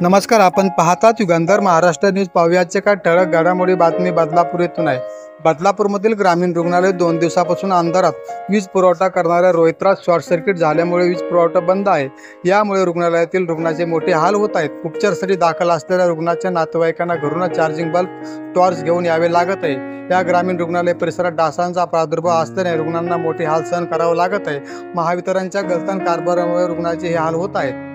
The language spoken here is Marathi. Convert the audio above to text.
नमस्कार, आपण पाहतात युगंधर महाराष्ट्र न्यूज. पाहुयाचे काय ठळक घडामोडी. बातमी बदलापूर येथून आहे. बदलापूरमधील ग्रामीण रुग्णालय 2 दिवसापासून अंधारात वीज पुरवठा करणाऱ्या रोहित्रात शॉर्ट सर्किट झाल्यामुळे वीज पुरवठा बंद आहे. यामुळे रुग्णालयातील रुग्णाचे मोठे हाल होत आहेत. उपचारासाठी दाखल असलेल्या रुग्णाच्या नातेवाईकांना घरूनच चार्जिंग बल्ब टॉर्च घेऊन यावे लागत आहे. या ग्रामीण रुग्णालय परिसरात डासांचा प्रादुर्भाव असल्याने रुग्णांना मोठे हाल सहन करावे लागत आहे. महावितरणच्या गलथान कारभारामुळे रुग्णाचे हे हाल होत आहेत.